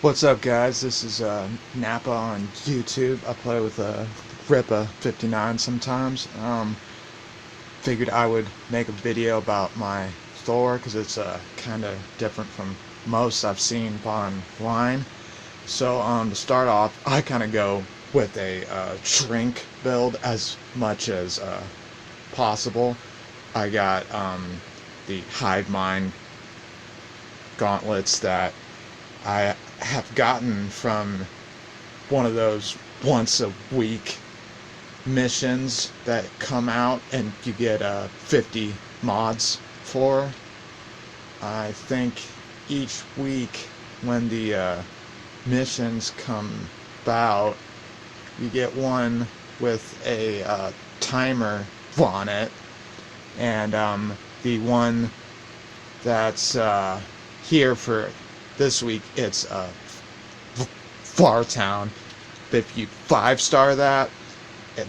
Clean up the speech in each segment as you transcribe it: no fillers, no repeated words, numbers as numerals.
What's up, guys? This is Nappa on YouTube. I play with Rippa 59 sometimes. Figured I would make a video about my Thor because it's kind of different from most I've seen online. So to start off, I kind of go with a shrink build as much as possible. I got the hive mind gauntlets that I have gotten from one of those once a week missions that come out and you get 50 mods for. I think each week when the missions come about, you get one with a timer on it, and the one that's here for this week, it's Fartown. If you 5-star that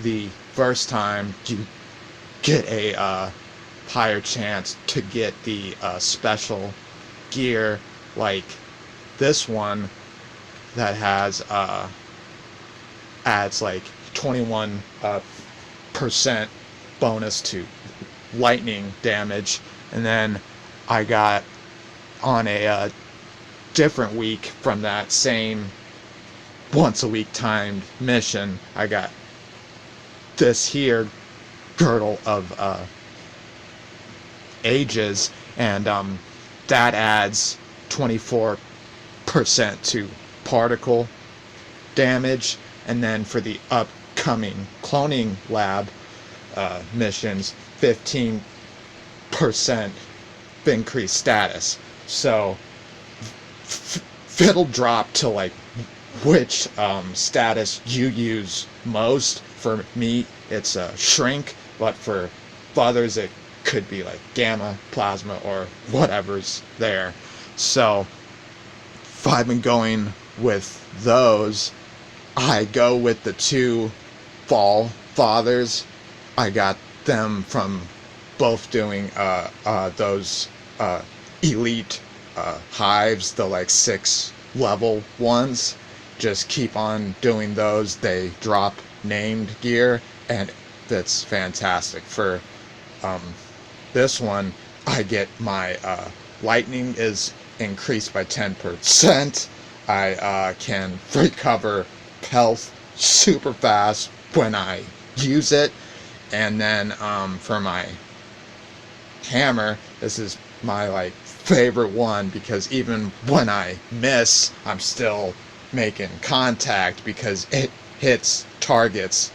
the first time, you get a higher chance to get the special gear like this one that has adds like 21% bonus to lightning damage. And then I got on a different week from that same once a week timed mission, I got this here girdle of ages, and that adds 24% to particle damage. And then for the upcoming cloning lab missions, 15% increased status. So it'll drop to like which status you use most. For me, it's a shrink, but for others, it could be like gamma, plasma, or whatever's there. So if I've been going with those, I go with the two Fall Fathers. I got them from both doing those elite hives, the like 6 level ones. Just keep on doing those. They drop named gear, and that's fantastic. For this one, I get my lightning is increased by 10%. I can recover health super fast when I use it. And then for my hammer, this is my like favorite one, because even when I miss, I'm still making contact because it hits targets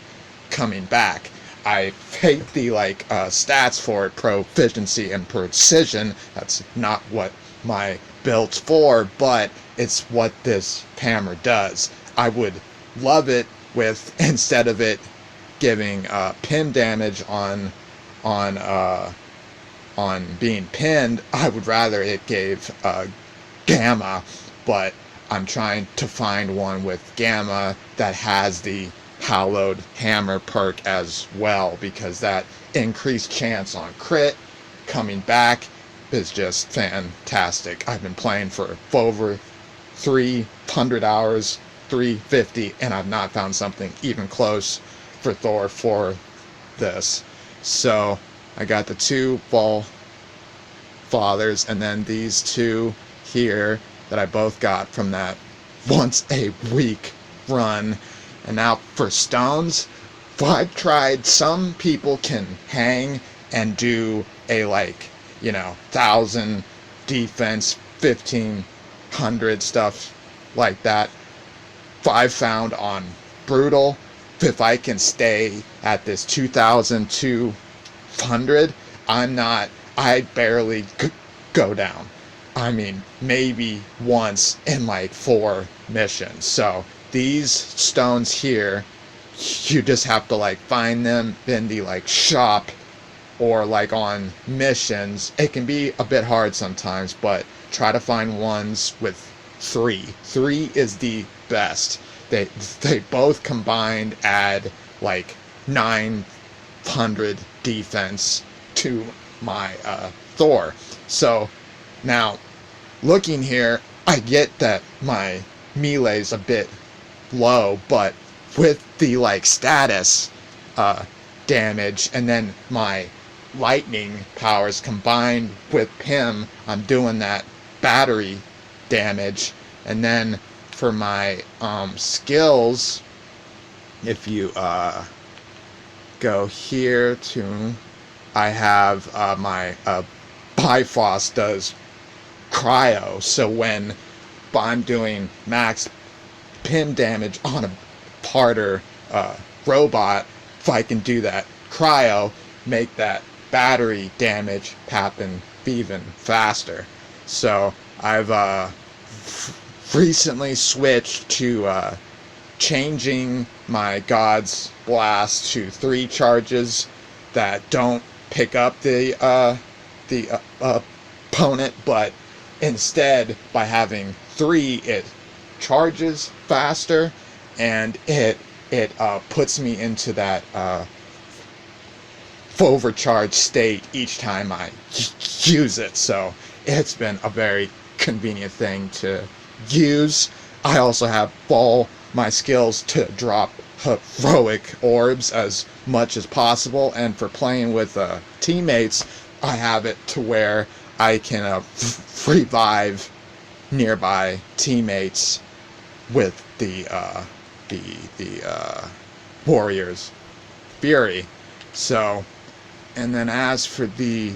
coming back. I hate the like stats for it, proficiency and precision. That's not what my build's for, but it's what this hammer does. I would love it with, instead of it giving pin damage on being pinned, I would rather it gave gamma, but I'm trying to find one with gamma that has the hallowed hammer perk as well, because that increased chance on crit coming back is just fantastic. I've been playing for over 300 hours, 350, and I've not found something even close for Thor for this. So I got the two Fall Fathers, and then these two here that I both got from that once a week run. And now for stones, I've tried, some people can hang and do a 1,000 defense, 1,500 stuff like that. I've found on Brutal, if I can stay at this 2,200, I barely go down. I mean, maybe once in like 4 missions. So these stones here, you just have to like find them in the like shop or like on missions. It can be a bit hard sometimes, but try to find ones with 3. 3 is the best. They both combined add like 900 defense to my Thor. So now looking here, I get that my melee's a bit low, but with the like status damage and then my lightning powers combined with Pim, I'm doing that battery damage. And then for my skills, if you go here to, I have my Bifrost does cryo, so when I'm doing max Pim damage on a parter robot, if I can do that cryo, make that battery damage happen even faster. So I've recently switched to changing my God's Blast to 3 charges that don't pick up the opponent, but instead by having 3, it charges faster, and it puts me into that overcharged state each time I use it. So it's been a very convenient thing to use. I also have all my skills to drop heroic orbs as much as possible, and for playing with teammates, I have it to where I can revive nearby teammates with the Warrior's Fury. So, and then as for the,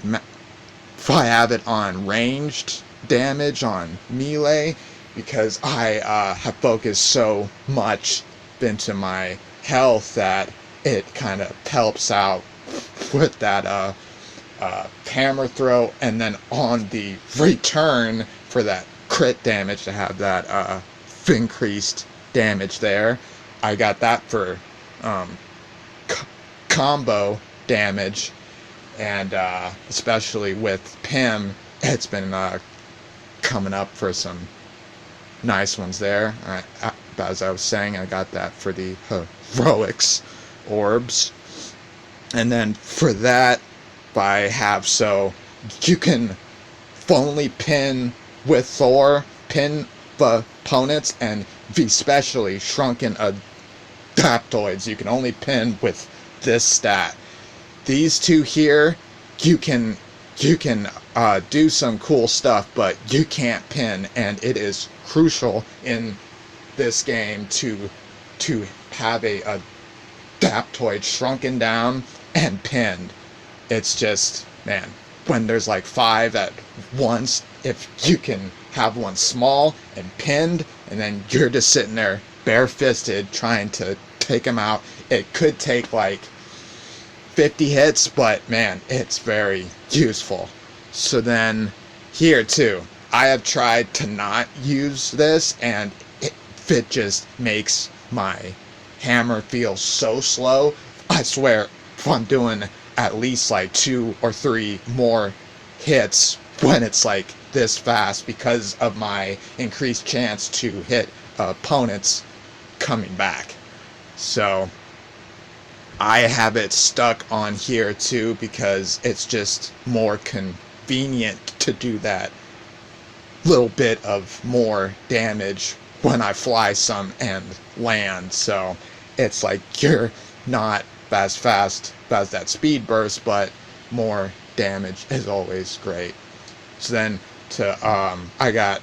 if I have it on ranged damage on melee, because I have focused so much into my health that it kind of helps out with that hammer throw, and then on the return for that crit damage to have that increased damage there. I got that for combo damage, and especially with Pim, it's been coming up for some nice ones there. As I was saying, I got that for the heroics orbs, and then for that I have, so you can only pin with Thor, pin the opponents, and especially shrunken adaptoids you can only pin with this stat. These two here, you can do some cool stuff, but you can't pin, and it is crucial in this game to have a adaptoid shrunken down and pinned. It's just, man, when there's like 5 at once, if you can have one small and pinned, and then you're just sitting there bare-fisted trying to take them out, it could take like 50 hits, but man, it's very useful. So then here too, I have tried to not use this, and it just makes my hammer feel so slow. I swear, if I'm doing at least like 2 or 3 more hits when it's like this fast, because of my increased chance to hit opponents coming back. So I have it stuck on here too, because it's just more convenient to do that little bit of more damage when I fly some and land. So it's like you're not as fast as that speed burst, but more damage is always great. So then I got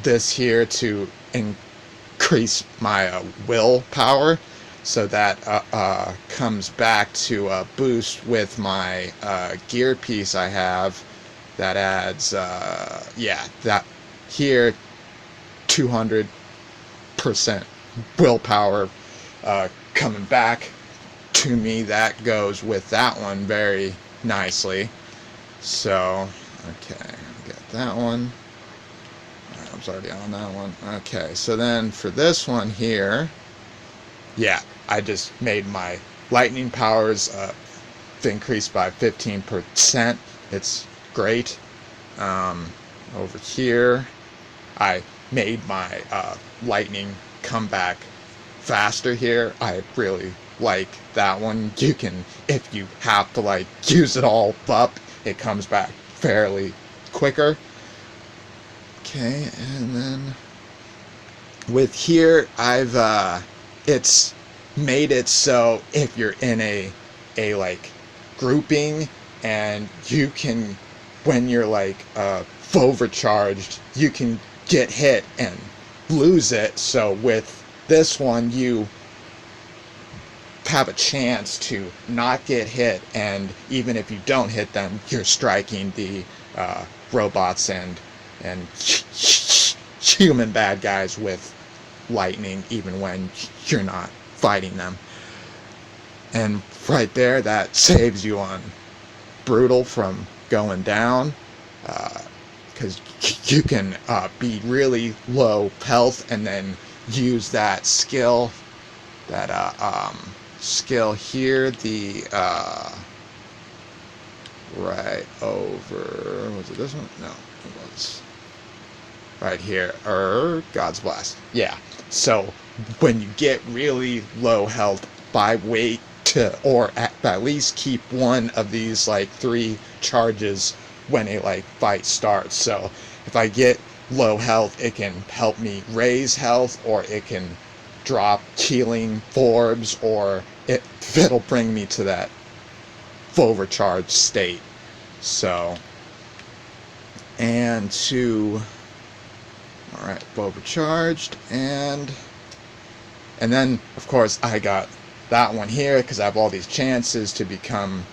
this here to increase my willpower, so that comes back to a boost with my gear piece I have that adds that here 200% willpower coming back to me. That goes with that one very nicely. So okay, get that one. I was already on that one. Okay, so then for this one here, yeah, I just made my lightning powers increased by 15%. It's great. Over here, I made my lightning come back faster here. I really like that one. You can, if you have to like use it all up, it comes back fairly quicker. Okay, and then with here, I've it's made it so if you're in a like grouping, and you can, when you're like overcharged, you can get hit and lose it. So with this one, you have a chance to not get hit, and even if you don't hit them, you're striking the robots and human bad guys with lightning, even when you're not fighting them. And right there, that saves you on brutal from going down, because you can be really low health and then use that skill, that skill here, the right over, was it this one? No, it was right here, God's Blast. Yeah, so when you get really low health, by wait to, or at least keep one of these like 3 charges when a like fight starts. So if I get low health, it can help me raise health, or it can drop healing orbs, or it'll bring me to that overcharged state. So, and to, all right, overcharged, and then of course I got that one here because I have all these chances to become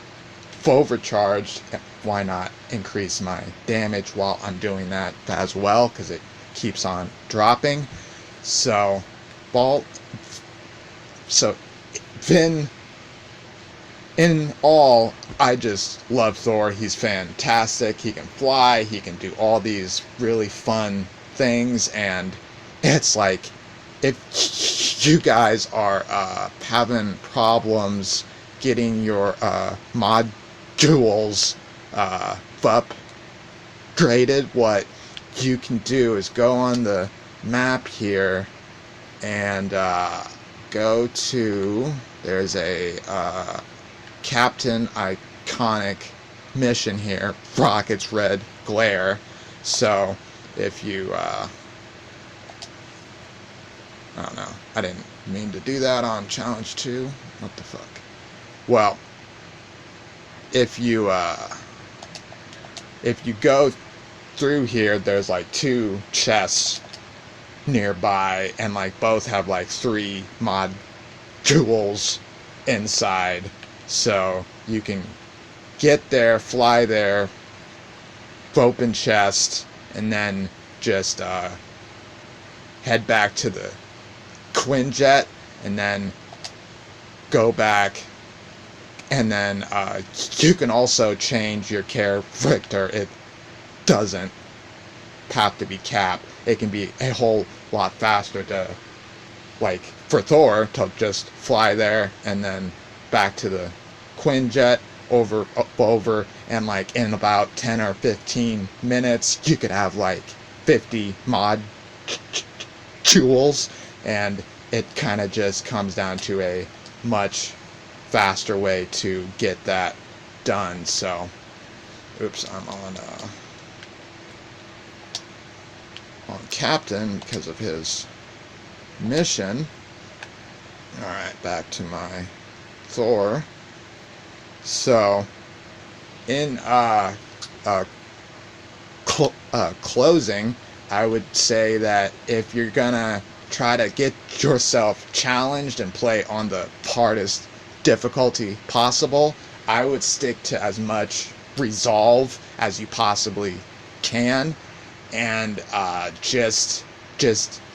overcharged. Why not increase my damage while I'm doing that as well, because it keeps on dropping. So then in all, I just love Thor. He's fantastic. He can fly, he can do all these really fun things, and it's like, if you guys are having problems getting your modules upgraded, what you can do is go on the map here and go to, there's a Captain Iconic mission here, Rocket's Red Glare. So if you I don't know, I didn't mean to do that on challenge 2. What the fuck? Well, if you go through here, there's like 2 chests nearby, and like both have like 3 modules inside. So you can get there, fly there, open chest, and then just head back to the Quinjet, and then go back, and then you can also change your character. It doesn't have to be Cap. It can be a whole lot faster to, like for Thor, to just fly there and then back to the Quinjet, over, and like in about 10 or 15 minutes you could have like 50 modules, and it kind of just comes down to a much faster way to get that done. So, oops, I'm on Captain because of his mission. Alright, back to my Thor. So, in closing, I would say that if you're gonna try to get yourself challenged and play on the hardest difficulty possible, I would stick to as much resolve as you possibly can, and just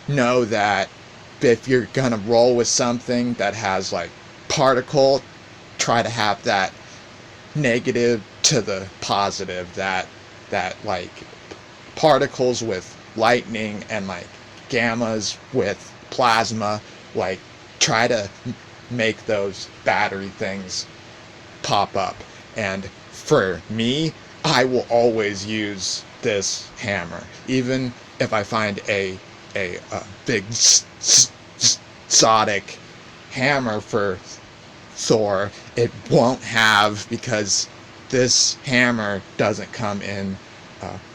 know that if you're gonna roll with something that has like particle, try to have that negative to the positive, that like particles with lightning and like gammas with plasma, like try to make those battery things pop up. And for me, I will always use this hammer, even if I find a big exotic hammer for Thor, it won't have, because this hammer doesn't come in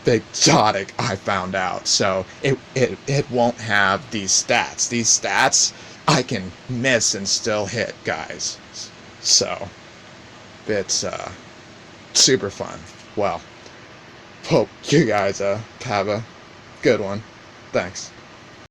exotic, I found out. So it won't have these stats. These stats I can miss and still hit guys. So it's super fun. Well, hope you guys have a good one. Thanks.